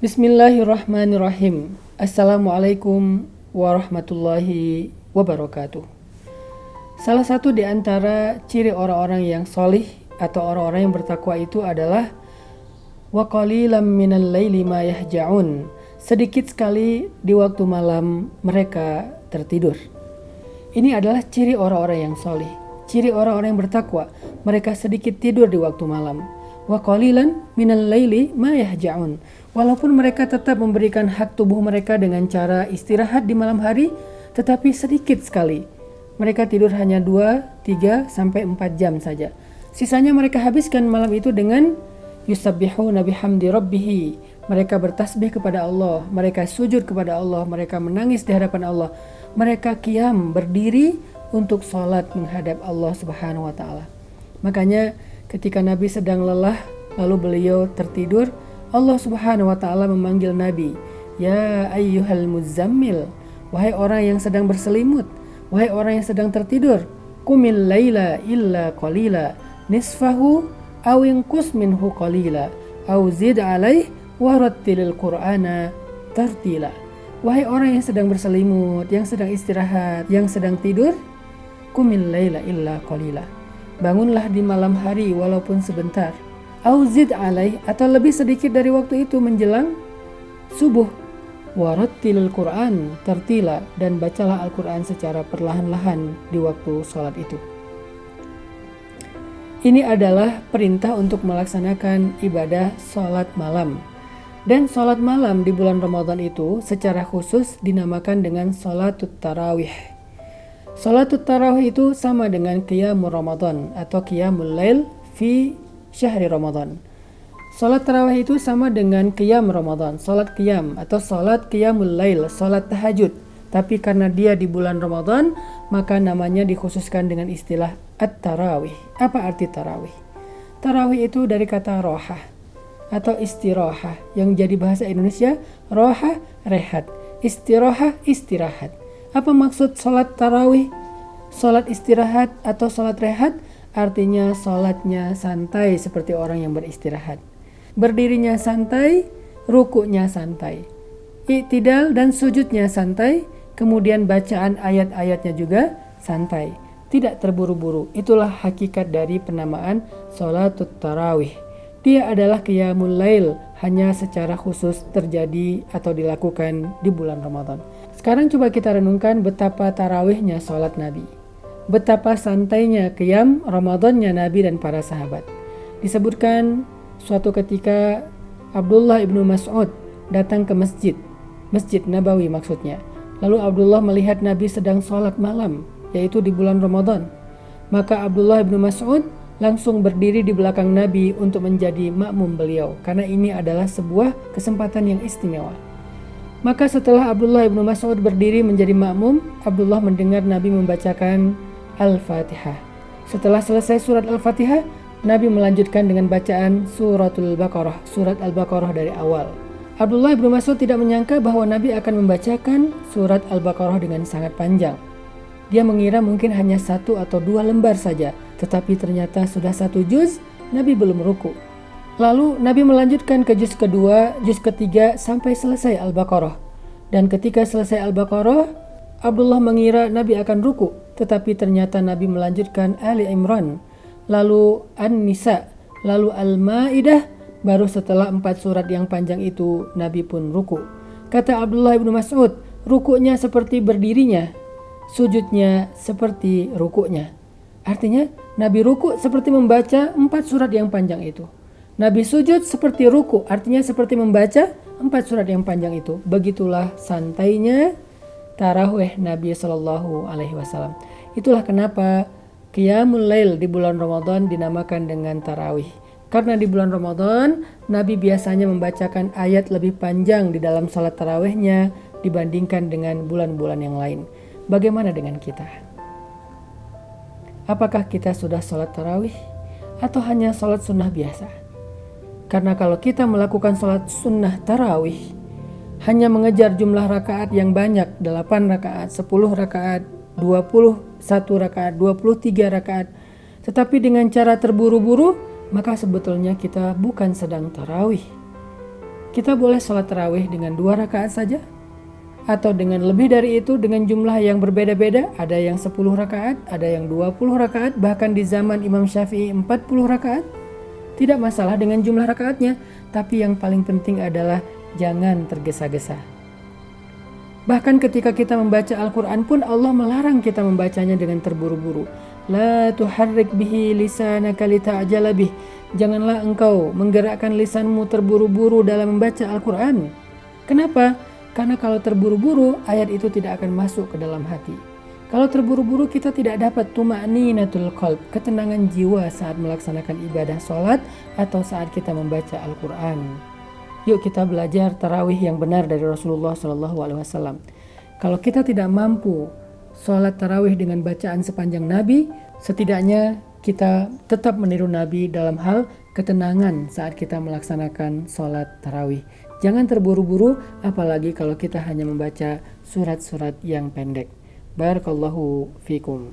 Bismillahirrahmanirrahim. Assalamualaikum warahmatullahi wabarakatuh. Salah satu di antara ciri orang-orang yang solih atau orang-orang yang bertakwa itu adalah wa qalilam minal laili ma yahja'un. Sedikit sekali di waktu malam mereka tertidur. Ini adalah ciri orang-orang yang solih, ciri orang-orang yang bertakwa. Mereka sedikit tidur di waktu malam. Wa qalilan minal laili ma yahja'un. Walaupun mereka tetap memberikan hak tubuh mereka dengan cara istirahat di malam hari, tetapi sedikit sekali. Mereka tidur hanya 2, 3, sampai 4 jam saja. Sisanya mereka habiskan malam itu dengan yusabbihuna bihamdi rabbihi. Mereka bertasbih kepada Allah, mereka sujud kepada Allah, mereka menangis di hadapan Allah. Mereka qiyam, berdiri untuk sholat menghadap Allah Subhanahu wa taala. Makanya ketika Nabi sedang lelah lalu beliau tertidur, Allah Subhanahu wa taala memanggil Nabi, "Ya ayyuhal muzammil," wahai orang yang sedang berselimut, wahai orang yang sedang tertidur, "Qumil laila illa qalila, nisfahu aw inqus minhu qalila, aw zid 'alaih wa rattilil qur'ana tartila." Wahai orang yang sedang berselimut, yang sedang istirahat, yang sedang tidur, "Qumil laila illa qalila." Bangunlah di malam hari walaupun sebentar. Auzid alaih, atau lebih sedikit dari waktu itu menjelang subuh. Warattilil Qur'an tartila, dan bacalah Al-Quran secara perlahan-lahan di waktu sholat itu. Ini adalah perintah untuk melaksanakan ibadah sholat malam. Dan sholat malam di bulan Ramadan itu secara khusus dinamakan dengan sholatut tarawih. Sholatut tarawih itu sama dengan qiyamul Ramadan atau qiyamul lail fi syahri Ramadan. Salat tarawih itu sama dengan qiyam Ramadan, salat qiyam atau salat qiyamul lail, salat tahajud. Tapi karena dia di bulan Ramadan, maka namanya dikhususkan dengan istilah at-tarawih. Apa arti tarawih? Tarawih itu dari kata rohah atau istirahah, yang jadi bahasa Indonesia rohah, rehat, istirahah, istirahat. Apa maksud salat tarawih? Salat istirahat atau salat rehat artinya sholatnya santai seperti orang yang beristirahat. Berdirinya santai, rukuknya santai. Iktidal dan sujudnya santai, kemudian bacaan ayat-ayatnya juga santai. Tidak terburu-buru. Itulah hakikat dari penamaan sholatut tarawih. Dia adalah qiyamul lail, hanya secara khusus terjadi atau dilakukan di bulan Ramadan. Sekarang coba kita renungkan betapa tarawihnya sholat Nabi. Betapa santainya qiyam Ramadannya Nabi dan para sahabat. Disebutkan suatu ketika Abdullah ibnu Mas'ud datang ke Masjid Nabawi maksudnya. Lalu Abdullah melihat Nabi sedang sholat malam, yaitu di bulan Ramadan. Maka Abdullah ibnu Mas'ud langsung berdiri di belakang Nabi untuk menjadi makmum beliau, karena ini adalah sebuah kesempatan yang istimewa. Maka setelah Abdullah ibnu Mas'ud berdiri menjadi makmum, Abdullah mendengar Nabi membacakan Al-Fatihah. Setelah selesai surat Al-Fatihah, Nabi melanjutkan dengan bacaan suratul Baqarah, surat Al-Baqarah dari awal. Abdullah ibnu Mas'ud tidak menyangka bahwa Nabi akan membacakan surat Al-Baqarah dengan sangat panjang. Dia mengira mungkin hanya 1 atau 2 lembar saja, tetapi ternyata sudah 1 juz, Nabi belum ruku. Lalu Nabi melanjutkan ke juz kedua, juz ketiga sampai selesai Al-Baqarah. Dan ketika selesai Al-Baqarah, Abdullah mengira Nabi akan ruku, tetapi ternyata Nabi melanjutkan Ali Imran, lalu An-Nisa, lalu Al-Ma'idah, baru setelah 4 surat yang panjang itu Nabi pun ruku. Kata Abdullah ibnu Mas'ud, rukuknya seperti berdirinya, sujudnya seperti rukuknya. Artinya Nabi ruku seperti membaca 4 surat yang panjang itu. Nabi sujud seperti ruku, artinya seperti membaca 4 surat yang panjang itu. Begitulah santainya tarawih Nabi SAW. Itulah kenapa qiyamul lail di bulan Ramadan dinamakan dengan tarawih. Karena di bulan Ramadan, Nabi biasanya membacakan ayat lebih panjang di dalam salat tarawihnya dibandingkan dengan bulan-bulan yang lain. Bagaimana dengan kita? Apakah kita sudah salat tarawih atau hanya salat sunnah biasa? Karena kalau kita melakukan salat sunnah tarawih, hanya mengejar jumlah rakaat yang banyak, 8 rakaat, 10 rakaat, 21 rakaat, 23 rakaat, tetapi dengan cara terburu-buru, maka sebetulnya kita bukan sedang tarawih. Kita boleh sholat tarawih dengan 2 rakaat saja, atau dengan lebih dari itu dengan jumlah yang berbeda-beda. Ada yang 10 rakaat, ada yang 20 rakaat, bahkan di zaman Imam Syafi'i 40 rakaat. Tidak masalah dengan jumlah rakaatnya, tapi yang paling penting adalah jangan tergesa-gesa. Bahkan ketika kita membaca Al-Quran pun Allah melarang kita membacanya dengan terburu-buru. La tuharrik bihi lisanaka lita'jala bih. Janganlah engkau menggerakkan lisanmu terburu-buru dalam membaca Al-Quran. Kenapa? Karena kalau terburu-buru, ayat itu tidak akan masuk ke dalam hati. Kalau terburu-buru, kita tidak dapat tuma'ninatul qalb, ketenangan jiwa saat melaksanakan ibadah sholat atau saat kita membaca Al-Quran. Yuk kita belajar tarawih yang benar dari Rasulullah SAW. Kalau kita tidak mampu sholat tarawih dengan bacaan sepanjang Nabi, setidaknya kita tetap meniru Nabi dalam hal ketenangan saat kita melaksanakan sholat tarawih. Jangan terburu-buru, apalagi kalau kita hanya membaca surat-surat yang pendek. Barakallahu fikum.